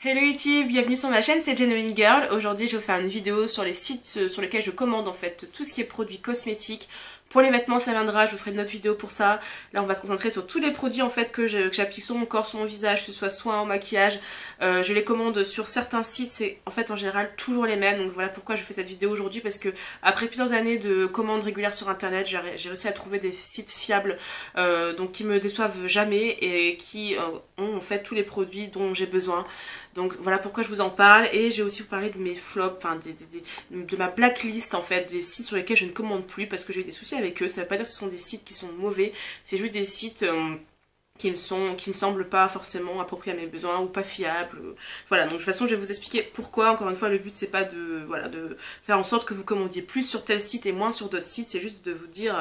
Hello YouTube, bienvenue sur ma chaîne, c'est Genuine Girl. Aujourd'hui je vais vous faire une vidéo sur les sites sur lesquels je commande en fait tout ce qui est produits cosmétiques. Pour les vêtements ça viendra, je vous ferai une autre vidéo pour ça. Là on va se concentrer sur tous les produits en fait que j'applique sur mon corps, sur mon visage, que ce soit soins ou maquillage. Je les commande sur certains sites, c'est en fait en général toujours les mêmes. Donc voilà pourquoi je fais cette vidéo aujourd'hui, parce que après plusieurs années de commandes régulières sur internet, j'ai réussi à trouver des sites fiables donc qui me déçoivent jamais et qui ont en fait tous les produits dont j'ai besoin. Donc voilà pourquoi je vous en parle, et je vais aussi vous parler de mes flops, enfin de ma blacklist en fait, des sites sur lesquels je ne commande plus parce que j'ai eu des soucis avec eux. Ça veut pas dire que ce sont des sites qui sont mauvais, c'est juste des sites qui me semblent pas forcément appropriés à mes besoins ou pas fiables. Voilà, donc de toute façon je vais vous expliquer pourquoi. Encore une fois, le but c'est pas de faire en sorte que vous commandiez plus sur tel site et moins sur d'autres sites, c'est juste de vous dire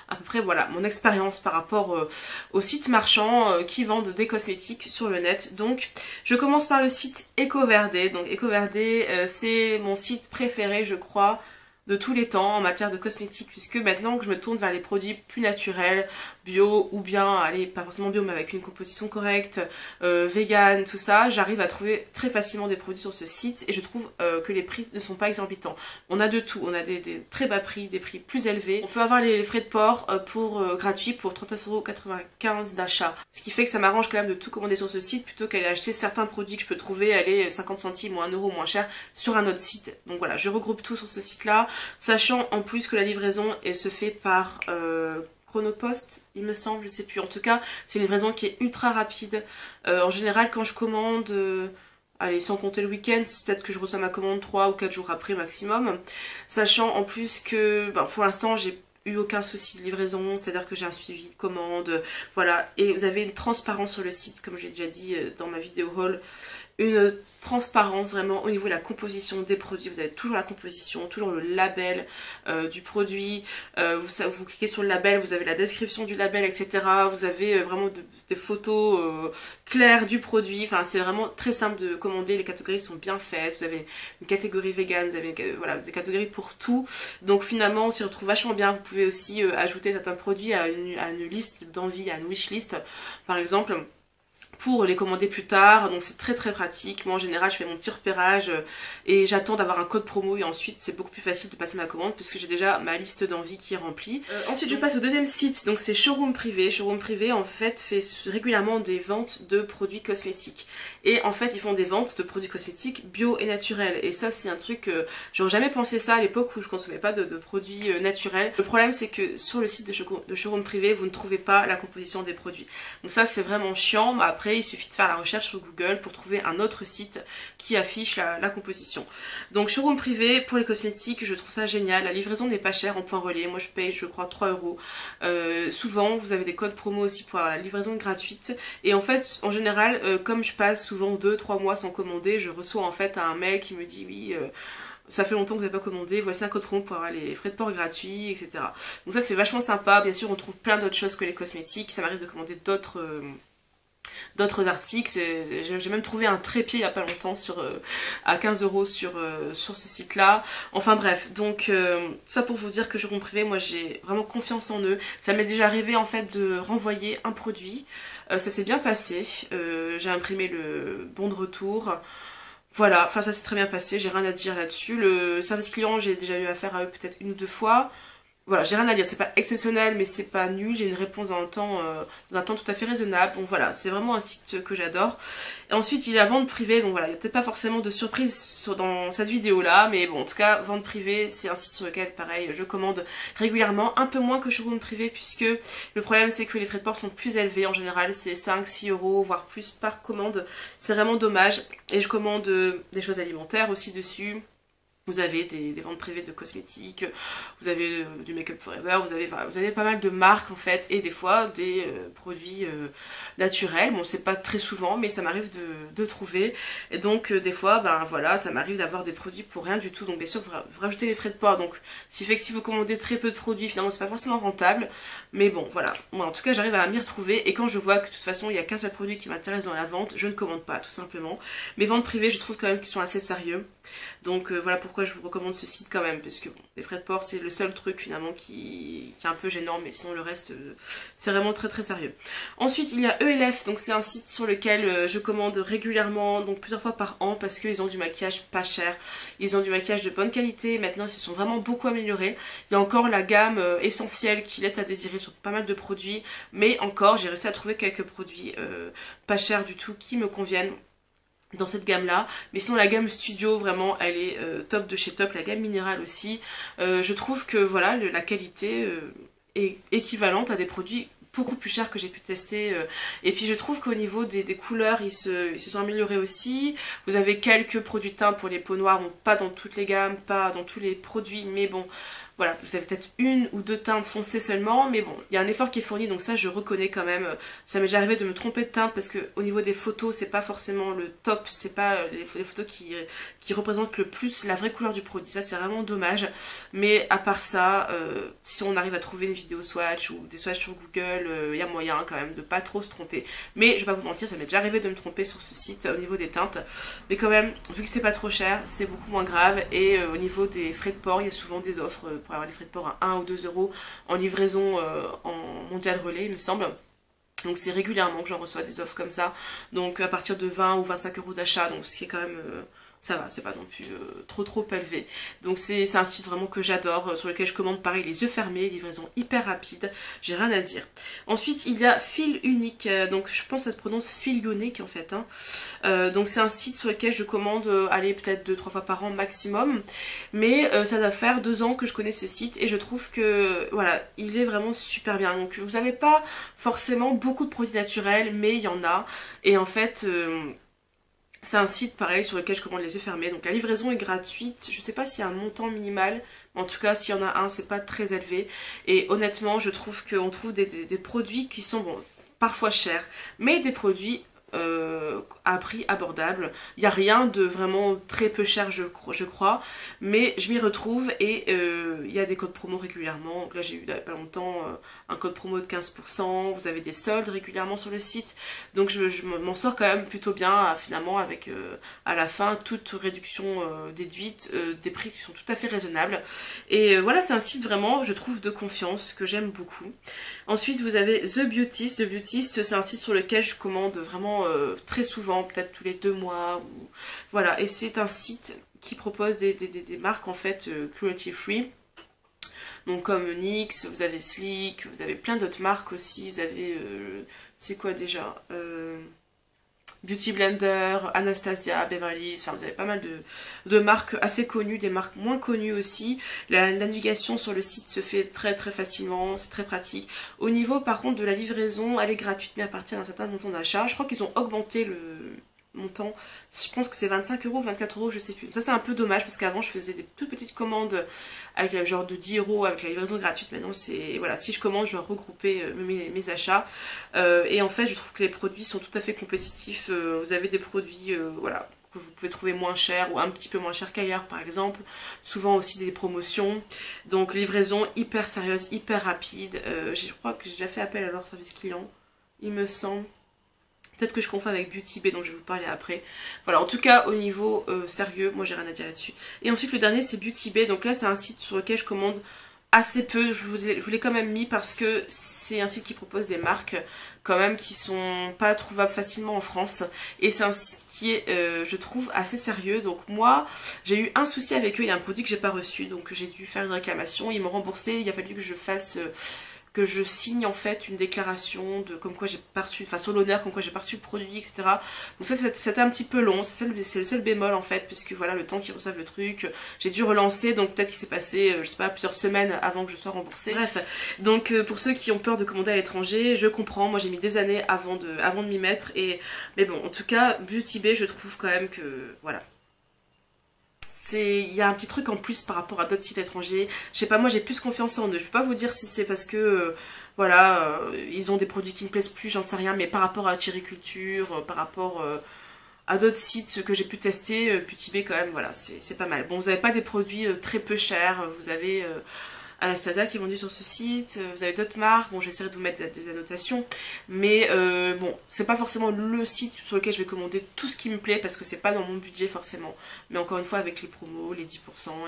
à peu près voilà mon expérience par rapport aux sites marchands qui vendent des cosmétiques sur le net. Donc je commence par le site EcoVerde. Donc EcoVerde c'est mon site préféré je crois de tous les temps en matière de cosmétiques, puisque maintenant que je me tourne vers les produits plus naturels, bio ou bien, allez pas forcément bio mais avec une composition correcte, vegan, tout ça, j'arrive à trouver très facilement des produits sur ce site et je trouve que les prix ne sont pas exorbitants. On a de tout, on a des très bas prix, des prix plus élevés. On peut avoir les frais de port gratuits pour 39,95 € d'achat. Ce qui fait que ça m'arrange quand même de tout commander sur ce site plutôt qu'aller acheter certains produits que je peux trouver aller 50 centimes ou 1 € moins cher sur un autre site. Donc voilà, je regroupe tout sur ce site là, sachant en plus que la livraison se fait par Chronopost, il me semble, je sais plus. En tout cas, c'est une livraison qui est ultra rapide. En général, quand je commande, allez, sans compter le week-end, c'est peut-être que je reçois ma commande 3 ou 4 jours après maximum. Sachant en plus que, pour l'instant, j'ai eu aucun souci de livraison, c'est-à-dire que j'ai un suivi de commande, voilà. Et vous avez une transparence sur le site, comme j'ai déjà dit dans ma vidéo haul. Une transparence vraiment au niveau de la composition des produits. Vous avez toujours la composition, toujours le label du produit. Vous cliquez sur le label, vous avez la description du label, etc. Vous avez vraiment des photos claires du produit. Enfin, c'est vraiment très simple de commander. Les catégories sont bien faites. Vous avez une catégorie vegan, vous avez voilà, des catégories pour tout. Donc finalement, on s'y retrouve vachement bien. Vous pouvez aussi ajouter certains produits à une liste d'envie, à une wishlist, par exemple, pour les commander plus tard. Donc c'est très pratique. Moi en général je fais mon petit repérage et j'attends d'avoir un code promo et ensuite c'est beaucoup plus facile de passer ma commande puisque j'ai déjà ma liste d'envie qui est remplie. Ensuite je passe au deuxième site, donc c'est Showroom Privé. Showroom Privé en fait fait régulièrement des ventes de produits cosmétiques et en fait ils font des ventes de produits cosmétiques bio et naturels, et ça c'est un truc j'aurais jamais pensé ça à l'époque où je consommais pas de produits naturels. Le problème c'est que sur le site de Showroom Privé vous ne trouvez pas la composition des produits, donc ça c'est vraiment chiant. Mais après il suffit de faire la recherche sur Google pour trouver un autre site qui affiche la composition. Donc Showroom Privé pour les cosmétiques, je trouve ça génial. La livraison n'est pas chère en point relais, moi je paye je crois 3 €. Souvent vous avez des codes promo aussi pour la livraison gratuite, et en fait en général comme je passe souvent 2-3 mois sans commander, je reçois en fait un mail qui me dit oui ça fait longtemps que vous n'avez pas commandé, voici un code promo pour avoir les frais de port gratuits, etc. Donc ça c'est vachement sympa. Bien sûr on trouve plein d'autres choses que les cosmétiques, ça m'arrive de commander d'autres articles. J'ai même trouvé un trépied il n'y a pas longtemps à 15 € sur ce site là. Enfin bref, donc ça pour vous dire que Showroom Privé, moi j'ai vraiment confiance en eux. Ça m'est déjà arrivé en fait de renvoyer un produit, ça s'est bien passé, j'ai imprimé le bon de retour. Voilà, enfin ça s'est très bien passé, j'ai rien à dire là-dessus. Le service client, j'ai déjà eu affaire à eux peut-être 1 ou 2 fois. Voilà, j'ai rien à dire, c'est pas exceptionnel mais c'est pas nul, j'ai une réponse dans un temps tout à fait raisonnable. Donc voilà, c'est vraiment un site que j'adore. Et ensuite il y a vente privée, donc voilà, il n'y a peut-être pas forcément de surprise dans cette vidéo là, mais bon en tout cas vente privée c'est un site sur lequel pareil je commande régulièrement, un peu moins que Showroom Privé puisque le problème c'est que les frais de port sont plus élevés. En général c'est 5-6 € voire plus par commande, c'est vraiment dommage. Et je commande des choses alimentaires aussi dessus. Vous avez des ventes privées de cosmétiques, vous avez du Make-up Forever, vous avez pas mal de marques en fait, et des fois des produits naturels. Bon c'est pas très souvent mais ça m'arrive de trouver, et donc des fois voilà, ça m'arrive d'avoir des produits pour rien du tout. Donc bien sûr vous rajoutez les frais de port, donc ce qui fait que si vous commandez très peu de produits finalement c'est pas forcément rentable, mais bon voilà, moi en tout cas j'arrive à m'y retrouver, et quand je vois que de toute façon il n'y a qu'un seul produit qui m'intéresse dans la vente, je ne commande pas tout simplement. Mes ventes privées je trouve quand même qu'ils sont assez sérieux, donc voilà pourquoi je vous recommande ce site quand même, parce que bon, les frais de port c'est le seul truc finalement qui est un peu gênant, mais sinon le reste c'est vraiment très très sérieux. Ensuite il y a ELF, donc c'est un site sur lequel je commande régulièrement, donc plusieurs fois par an, parce qu'ils ont du maquillage pas cher, ils ont du maquillage de bonne qualité, maintenant ils se sont vraiment beaucoup améliorés. Il y a encore la gamme essentielle qui laisse à désirer sur pas mal de produits, mais encore j'ai réussi à trouver quelques produits pas chers du tout qui me conviennent dans cette gamme là, mais sinon la gamme studio vraiment elle est top de chez top, la gamme minérale aussi. Je trouve que voilà la qualité est équivalente à des produits beaucoup plus chers que j'ai pu tester, et puis je trouve qu'au niveau des couleurs ils se sont améliorés aussi. Vous avez quelques produits teints pour les peaux noires, bon, pas dans toutes les gammes, pas dans tous les produits, mais bon voilà, vous avez peut-être une ou deux teintes foncées seulement, mais bon, il y a un effort qui est fourni, donc ça je reconnais quand même. Ça m'est déjà arrivé de me tromper de teinte parce que au niveau des photos, c'est pas forcément le top, c'est pas les photos qui représentent le plus la vraie couleur du produit. Ça c'est vraiment dommage. Mais à part ça, si on arrive à trouver une vidéo swatch ou des swatchs sur Google, il y a moyen quand même de pas trop se tromper. Mais je vais pas vous mentir, ça m'est déjà arrivé de me tromper sur ce site au niveau des teintes. Mais quand même, vu que c'est pas trop cher, c'est beaucoup moins grave. Et au niveau des frais de port, il y a souvent des offres pour avoir les frais de port à 1 ou 2 euros en livraison en mondial relais, il me semble. Donc c'est régulièrement que j'en reçois des offres comme ça. Donc à partir de 20 ou 25 euros d'achat, donc ce qui est quand même... ça va, c'est pas non plus trop élevé. Donc c'est un site vraiment que j'adore, sur lequel je commande pareil les yeux fermés, livraison hyper rapide, j'ai rien à dire. Ensuite il y a Feel Unique, donc je pense que ça se prononce Feel Unique en fait. Donc c'est un site sur lequel je commande, allez peut-être 2-3 fois par an maximum. Mais ça doit faire 2 ans que je connais ce site et je trouve que voilà, il est vraiment super bien. Donc vous n'avez pas forcément beaucoup de produits naturels, mais il y en a. Et en fait... c'est un site pareil sur lequel je commande les yeux fermés, donc la livraison est gratuite, je sais pas s'il y a un montant minimal, mais en tout cas s'il y en a un c'est pas très élevé, et honnêtement je trouve qu'on trouve des produits qui sont bon, parfois chers, mais des produits à prix abordable. Il n'y a rien de vraiment très peu cher je crois, mais je m'y retrouve et il y a des codes promo régulièrement. Donc là j'ai eu il n'y a pas longtemps un code promo de 15%, vous avez des soldes régulièrement sur le site, donc je m'en sors quand même plutôt bien finalement avec à la fin toute réduction déduite, des prix qui sont tout à fait raisonnables. Et voilà, c'est un site vraiment je trouve de confiance que j'aime beaucoup. Ensuite vous avez The Beautist. The Beautist c'est un site sur lequel je commande vraiment très souvent, peut-être tous les 2 mois, ou... voilà, et c'est un site qui propose des marques en fait cruelty free, donc comme NYX, vous avez Sleek, vous avez plein d'autres marques aussi, vous avez c'est quoi déjà, Beauty Blender, Anastasia, Beverly Hills, enfin vous avez pas mal de marques assez connues, des marques moins connues aussi. La navigation sur le site se fait très facilement, c'est très pratique. Au niveau par contre de la livraison, elle est gratuite mais à partir d'un certain montant d'achat. Je crois qu'ils ont augmenté le montant, je pense que c'est 25 euros, 24 euros, je sais plus. Ça c'est un peu dommage parce qu'avant je faisais des toutes petites commandes avec genre de 10 euros avec la livraison gratuite. Maintenant c'est voilà, si je commande je dois regrouper mes achats, et en fait je trouve que les produits sont tout à fait compétitifs. Vous avez des produits voilà, que vous pouvez trouver moins cher ou un petit peu moins cher qu'ailleurs par exemple, souvent aussi des promotions, donc livraison hyper sérieuse, hyper rapide. Je crois que j'ai déjà fait appel à leur service client, il me semble. Peut-être que je confonds avec Beauty Bay dont je vais vous parler après. Voilà, en tout cas au niveau sérieux, moi j'ai rien à dire là-dessus. Et ensuite le dernier c'est Beauty Bay, donc là c'est un site sur lequel je commande assez peu. Je vous l'ai quand même mis parce que c'est un site qui propose des marques quand même qui sont pas trouvables facilement en France. Et c'est un site qui est je trouve assez sérieux. Donc moi j'ai eu un souci avec eux, il y a un produit que j'ai pas reçu, donc j'ai dû faire une réclamation, ils m'ont remboursé, il a fallu que je fasse... que je signe en fait une déclaration de comme quoi j'ai pas reçu, enfin sur l'honneur comme quoi j'ai pas reçu le produit, etc. Donc ça c'était un petit peu long, c'est le seul bémol en fait, puisque voilà le temps qu'ils reçoivent le truc, j'ai dû relancer, donc peut-être qu'il s'est passé je sais pas plusieurs semaines avant que je sois remboursée. Bref, donc pour ceux qui ont peur de commander à l'étranger, je comprends, moi j'ai mis des années avant de m'y mettre, mais bon en tout cas Beauty Bay je trouve quand même que voilà. Il y a un petit truc en plus par rapport à d'autres sites étrangers. Je sais pas, moi j'ai plus confiance en eux. Je peux pas vous dire si c'est parce que voilà, ils ont des produits qui me plaisent plus, j'en sais rien, mais par rapport à Chériculture, par rapport à d'autres sites que j'ai pu tester, Beauty Bay quand même, voilà, c'est pas mal. Bon, vous n'avez pas des produits très peu chers, vous avez Anastasia qui est vendue sur ce site, vous avez d'autres marques, bon j'essaierai de vous mettre des annotations, mais bon c'est pas forcément le site sur lequel je vais commander tout ce qui me plaît parce que c'est pas dans mon budget forcément, mais encore une fois avec les promos, les 10%,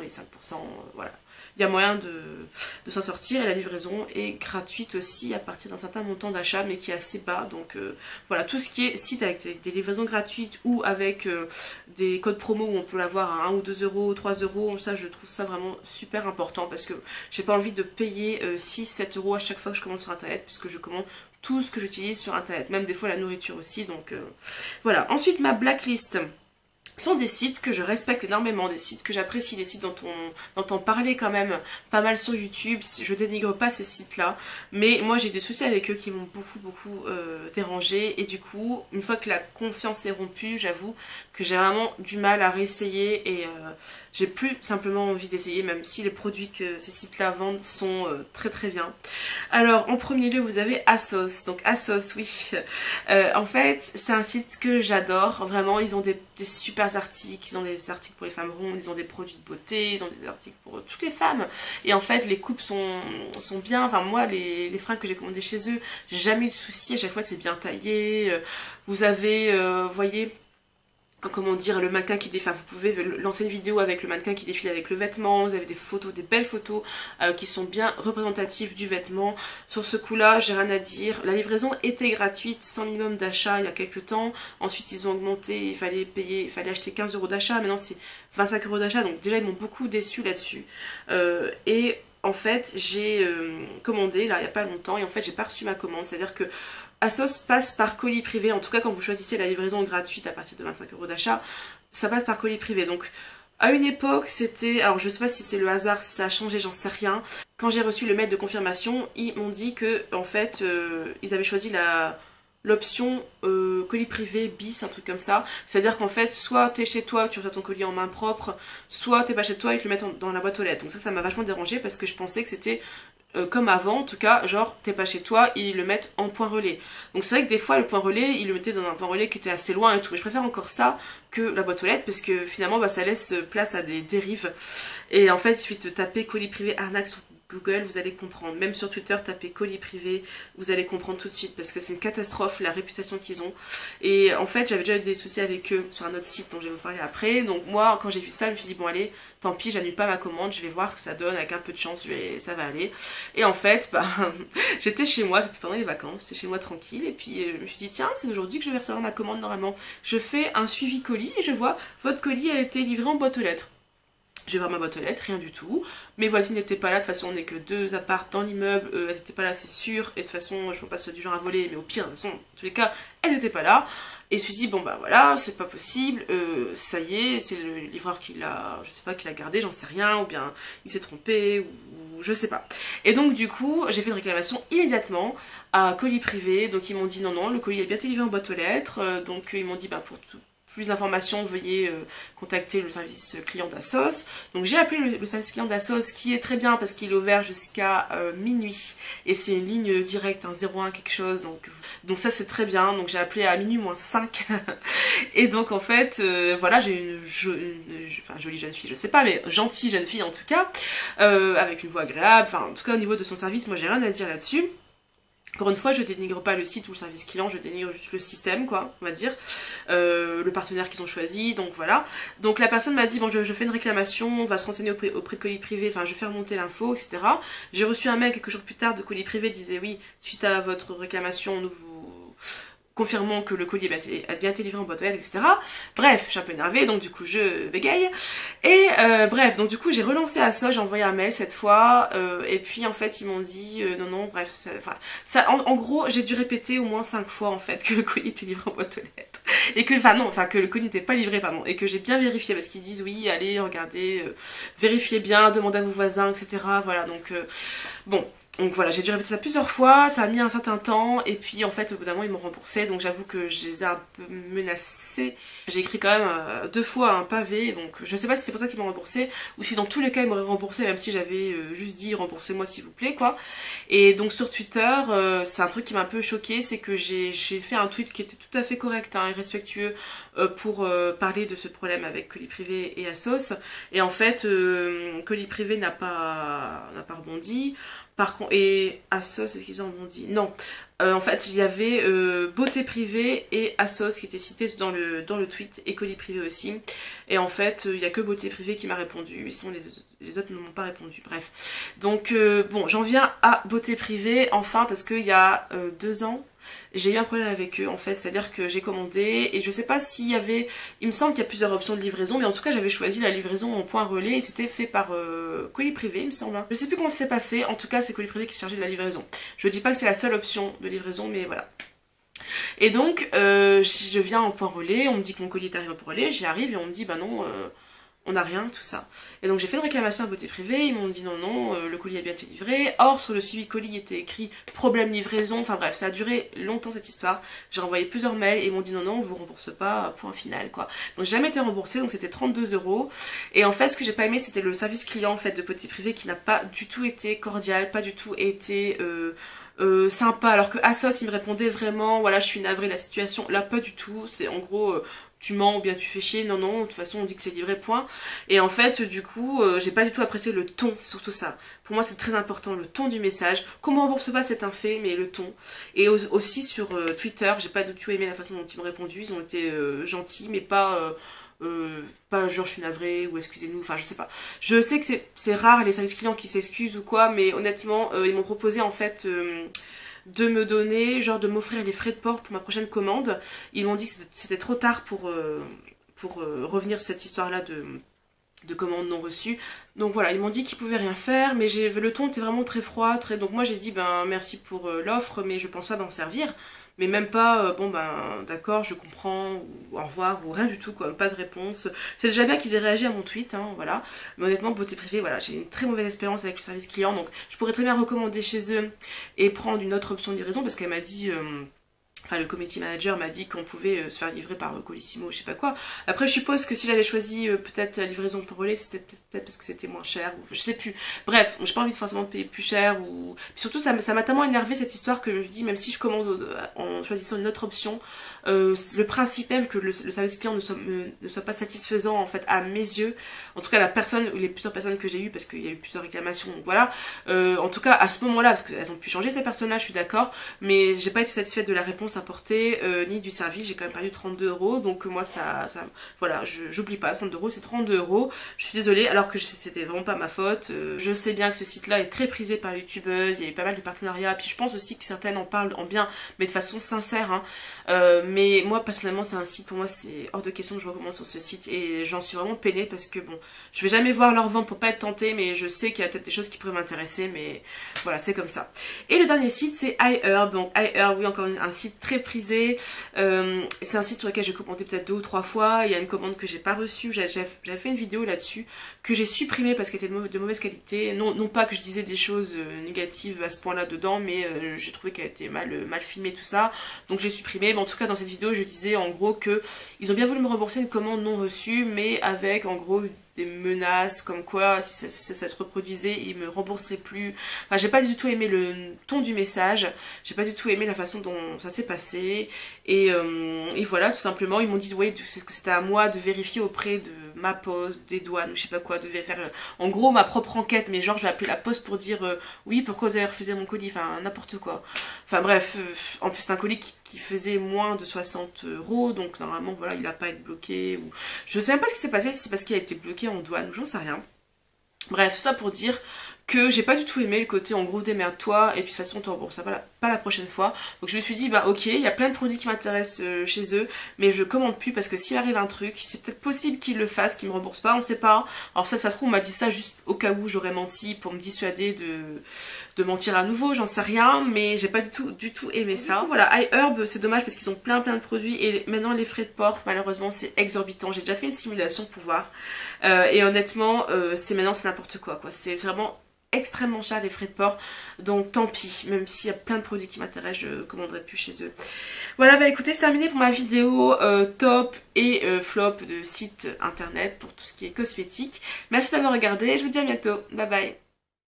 les 5%, voilà. Il y a moyen de s'en sortir et la livraison est gratuite aussi à partir d'un certain montant d'achat mais qui est assez bas. Donc voilà, tout ce qui est site avec des livraisons gratuites ou avec des codes promo où on peut l'avoir à 1 ou 2 euros, 3 euros, ça je trouve ça vraiment super important parce que j'ai pas envie de payer 6-7 euros à chaque fois que je commande sur internet puisque je commande tout ce que j'utilise sur internet, même des fois la nourriture aussi. Donc voilà, ensuite ma blacklist sont des sites que je respecte énormément, des sites que j'apprécie, des sites dont on entend parler quand même pas mal sur YouTube. Je dénigre pas ces sites là, mais moi j'ai des soucis avec eux qui m'ont beaucoup dérangé, et du coup une fois que la confiance est rompue, j'avoue que j'ai vraiment du mal à réessayer et j'ai plus simplement envie d'essayer, même si les produits que ces sites là vendent sont très bien. Alors en premier lieu vous avez ASOS, donc ASOS oui, en fait c'est un site que j'adore, vraiment ils ont des super articles, ils ont des articles pour les femmes rondes, ils ont des produits de beauté, ils ont des articles pour toutes les femmes, et en fait les coupes sont bien, enfin moi les fringues que j'ai commandées chez eux, j'ai jamais eu de soucis, à chaque fois c'est bien taillé, vous avez, vous voyez, comment dire, le mannequin qui défile, vous pouvez lancer une vidéo avec le mannequin qui défile avec le vêtement, vous avez des photos, des belles photos qui sont bien représentatives du vêtement. Sur ce coup là j'ai rien à dire, la livraison était gratuite sans minimum d'achat il y a quelques temps, ensuite ils ont augmenté, il fallait acheter 15 euros d'achat, maintenant c'est 25 euros d'achat, donc déjà ils m'ont beaucoup déçu là-dessus, et en fait j'ai commandé là il n'y a pas longtemps, et en fait j'ai pas reçu ma commande, c'est à dire que ASOS passe par colis privé, en tout cas quand vous choisissez la livraison gratuite à partir de 25 euros d'achat, ça passe par colis privé. Donc à une époque c'était, alors je sais pas si c'est le hasard, si ça a changé, j'en sais rien. Quand j'ai reçu le mail de confirmation, ils m'ont dit que en fait ils avaient choisi l'option colis privé bis, un truc comme ça. C'est à dire qu'en fait soit t'es chez toi, tu reçois ton colis en main propre, soit t'es pas chez toi et ils te le mettent dans la boîte aux lettres. Donc ça m'a vachement dérangé parce que je pensais que c'était comme avant, en tout cas, genre t'es pas chez toi, ils le mettent en point relais. Donc c'est vrai que des fois le point relais, ils le mettaient dans un point relais qui était assez loin et tout, mais je préfère encore ça que la boîte aux lettres parce que finalement bah, ça laisse place à des dérives. Et en fait il suffit de taper colis privé arnaque sur Google, vous allez comprendre. Même sur Twitter, tapez colis privé, vous allez comprendre tout de suite parce que c'est une catastrophe la réputation qu'ils ont. Et en fait, j'avais déjà eu des soucis avec eux sur un autre site dont je vais vous parler après. Donc moi, quand j'ai vu ça, je me suis dit bon allez, tant pis, j'annule pas ma commande, je vais voir ce que ça donne, avec un peu de chance, ça va aller. Et en fait, bah, j'étais chez moi, c'était pendant les vacances, j'étais chez moi tranquille, et puis je me suis dit tiens, c'est aujourd'hui que je vais recevoir ma commande normalement. Je fais un suivi colis et je vois votre colis a été livré en boîte aux lettres. Je vais voir ma boîte aux lettres, rien du tout. Mes voisines n'étaient pas là, de toute façon on n'est que 2 apparts dans l'immeuble, elles n'étaient pas là c'est sûr, et de toute façon je ne pense pas que ce soit du genre à voler, mais au pire de toute façon, en tous les cas, elles n'étaient pas là. Et je me suis dit bon bah voilà, c'est pas possible, ça y est, c'est le livreur qui l'a, je sais pas, qui l'a gardé, j'en sais rien, ou bien il s'est trompé, ou je sais pas. Et donc du coup, j'ai fait une réclamation immédiatement à colis privé, donc ils m'ont dit non, le colis est bien été livré en boîte aux lettres, donc ils m'ont dit bah pour tout. Plus d'informations, veuillez contacter le service client d'ASOS. Donc j'ai appelé le service client d'ASOS qui est très bien parce qu'il est ouvert jusqu'à minuit. Et c'est une ligne directe, un 01 quelque chose. Donc ça c'est très bien. Donc j'ai appelé à minuit moins 5. Et donc en fait, voilà, j'ai enfin, jolie jeune fille, je sais pas, mais gentille jeune fille en tout cas. Avec une voix agréable. Enfin en tout cas au niveau de son service, moi j'ai rien à dire là-dessus. Encore une fois, je dénigre pas le site ou le service client, je dénigre juste le système, quoi, on va dire, le partenaire qu'ils ont choisi, donc voilà. Donc la personne m'a dit, bon, je fais une réclamation, on va se renseigner auprès de colis privé, enfin, je vais faire monter l'info, etc. J'ai reçu un mail quelques jours plus tard de colis privé, disait, oui, suite à votre réclamation, nous vous confirmons que le colis a bien été livré en boîte aux lettres, etc. Bref, je suis un peu énervée, donc du coup je bégaye. Et bref, donc du coup j'ai relancé ASOS, j'ai envoyé un mail cette fois, et puis en fait ils m'ont dit non, bref, en gros j'ai dû répéter au moins 5 fois en fait que le colis était livré en boîte aux lettres. Et que, que le colis n'était pas livré, pardon, et que j'ai bien vérifié, parce qu'ils disent oui, allez, regardez, vérifiez bien, demandez à vos voisins, etc. Voilà, donc bon. Donc voilà, j'ai dû répéter ça plusieurs fois, ça a mis un certain temps, et puis en fait au bout d'un moment ils m'ont remboursé, donc j'avoue que je les ai un peu menacés, remboursé. J'ai écrit quand même 2 fois un pavé, donc je sais pas si c'est pour ça qu'ils m'ont remboursé ou si dans tous les cas ils m'auraient remboursé même si j'avais juste dit remboursez-moi s'il vous plaît quoi. Et donc sur Twitter, c'est un truc qui m'a un peu choqué, c'est que j'ai fait un tweet qui était tout à fait correct hein, et respectueux pour parler de ce problème avec Colis Privé et Asos. Et en fait, Colis Privé n'a pas rebondi. Par contre, et Asos, est-ce qu'ils ont rebondi? Non. En fait, il y avait Beauté Privée et Asos qui étaient cités dans le tweet, et Colis Privé aussi. Et en fait, il n'y a que Beauté Privée qui m'a répondu, sinon les autres ne m'ont pas répondu. Bref. Donc, bon, j'en viens à Beauté Privée, enfin, parce qu'il y a 2 ans, j'ai eu un problème avec eux en fait, c'est-à-dire que j'ai commandé et je sais pas s'il y avait, il me semble qu'il y a plusieurs options de livraison, mais en tout cas j'avais choisi la livraison en point relais et c'était fait par Colis Privé il me semble. Je sais plus comment c'est passé, en tout cas c'est Colis Privé qui chargeait de la livraison. Je dis pas que c'est la seule option de livraison, mais voilà. Et donc je viens en point relais, on me dit que mon colis est arrivé en point relais, j'y arrive et on me dit bah non, on n'a rien, tout ça. Et donc j'ai fait une réclamation à Beauté Privée, ils m'ont dit non, non, le colis a bien été livré. Or, sur le suivi colis, il était écrit problème livraison. Enfin bref, ça a duré longtemps cette histoire. J'ai envoyé plusieurs mails et ils m'ont dit non, non, on vous rembourse pas, point final quoi. Donc j'ai jamais été remboursée, donc c'était 32 €. Et en fait, ce que j'ai pas aimé, c'était le service client en fait de Beauté Privée qui n'a pas du tout été cordial, pas du tout été sympa. Alors que Asos, il me répondait vraiment, voilà, je suis navrée de la situation. Là, pas du tout. C'est en gros. Tu mens ou bien tu fais chier, non non, de toute façon on dit que c'est livré, point. Et en fait du coup j'ai pas du tout apprécié le ton, surtout ça. Pour moi c'est très important, le ton du message. Qu'on me rembourse pas c'est un fait, mais le ton. Et aussi sur Twitter, j'ai pas du tout aimé la façon dont ils m'ont répondu, ils ont été gentils, mais pas genre je suis navrée ou excusez-nous, enfin je sais pas. Je sais que c'est rare les services clients qui s'excusent ou quoi, mais honnêtement ils m'ont proposé en fait de me donner, genre de m'offrir les frais de port pour ma prochaine commande. Ils m'ont dit que c'était trop tard pour revenir sur cette histoire là de commande non reçue. Donc voilà, ils m'ont dit qu'ils pouvaient rien faire, mais le ton était vraiment très froid, donc moi j'ai dit ben merci pour l'offre, mais je pense pas m'en servir. Mais même pas, bon ben d'accord, je comprends, ou au revoir, ou rien du tout quoi, pas de réponse. C'est déjà bien qu'ils aient réagi à mon tweet, hein, voilà. Mais honnêtement, Beauté Privée, voilà, j'ai une très mauvaise expérience avec le service client, donc je pourrais très bien recommander chez eux et prendre une autre option de livraison, parce qu'elle m'a dit... Enfin, le community manager m'a dit qu'on pouvait se faire livrer par Colissimo, je sais pas quoi. Après, je suppose que si j'avais choisi peut-être la livraison par relais, c'était peut-être parce que c'était moins cher, ou je sais plus. Bref, j'ai pas envie de forcément payer plus cher, ou... Puis surtout, ça m'a tellement énervé cette histoire que je me dis, même si je commande en choisissant une autre option, le principe même que le service client ne soit pas satisfaisant, en fait, à mes yeux, en tout cas la personne, ou les plusieurs personnes que j'ai eues, parce qu'il y a eu plusieurs réclamations, donc voilà. En tout cas, à ce moment-là, parce qu'elles ont pu changer ces personnages, je suis d'accord, mais j'ai pas été satisfaite de la réponse apportée ni du service. J'ai quand même perdu 32 €, donc moi ça voilà, j'oublie pas, 32 €, c'est 32 €. Je suis désolée, alors que c'était vraiment pas ma faute. Je sais bien que ce site là est très prisé par les youtubeuses, il y a eu pas mal de partenariats, puis je pense aussi que certaines en parlent en bien, mais de façon sincère, hein. Mais moi personnellement c'est un site, pour moi c'est hors de question que je recommande sur ce site, et j'en suis vraiment peinée parce que bon, je vais jamais voir leur vente pour pas être tentée, mais je sais qu'il y a peut-être des choses qui pourraient m'intéresser, mais voilà, c'est comme ça. Et le dernier site c'est iHerb. Donc iHerb, oui, encore un site très prisé, c'est un site sur lequel j'ai commandé peut-être 2 ou 3 fois. Il y a une commande que j'ai pas reçue, j'avais fait une vidéo là-dessus que j'ai supprimée parce qu'elle était de mauvaise qualité, non pas que je disais des choses négatives à ce point là dedans, mais j'ai trouvé qu'elle était mal filmée, tout ça, donc j'ai supprimé. Mais en tout cas dans cette vidéo je disais en gros que ils ont bien voulu me rembourser une commande non reçue, mais avec en gros des menaces comme quoi si ça se reproduisait ils me rembourseraient plus. Enfin, j'ai pas du tout aimé le ton du message, j'ai pas du tout aimé la façon dont ça s'est passé, et voilà, tout simplement ils m'ont dit ouais, que c'était à moi de vérifier auprès de ma poste, des douanes ou je sais pas quoi, de faire en gros ma propre enquête, mais genre je vais appeler la poste pour dire oui, pourquoi vous avez refusé mon colis, enfin n'importe quoi. Enfin bref, en plus c'est un colis qui faisait moins de 60 €, donc normalement voilà, il n'a pas à être bloqué, ou je sais même pas ce qui s'est passé, si c'est parce qu'il a été bloqué en douane, j'en sais rien. Bref, tout ça pour dire que j'ai pas du tout aimé le côté en gros démerde-toi, et puis de toute façon on te remboursera pas la prochaine fois. Donc je me suis dit bah ok, il y a plein de produits qui m'intéressent chez eux, mais je commande plus parce que s'il arrive un truc, c'est peut-être possible qu'ils le fassent, qu'ils me remboursent pas, on sait pas. Alors ça se trouve on m'a dit ça juste au cas où j'aurais menti pour me dissuader de mentir à nouveau, j'en sais rien, mais j'ai pas du tout aimé ça. Du coup, voilà, iHerb c'est dommage parce qu'ils ont plein de produits, et maintenant les frais de port malheureusement c'est exorbitant. J'ai déjà fait une simulation pour voir, et honnêtement c'est n'importe quoi, c'est vraiment extrêmement cher les frais de port, donc tant pis, même s'il y a plein de produits qui m'intéressent, je commanderai plus chez eux. Voilà, bah écoutez, c'est terminé pour ma vidéo top et flop de site internet pour tout ce qui est cosmétique. Merci d'avoir regardé, je vous dis à bientôt, bye bye.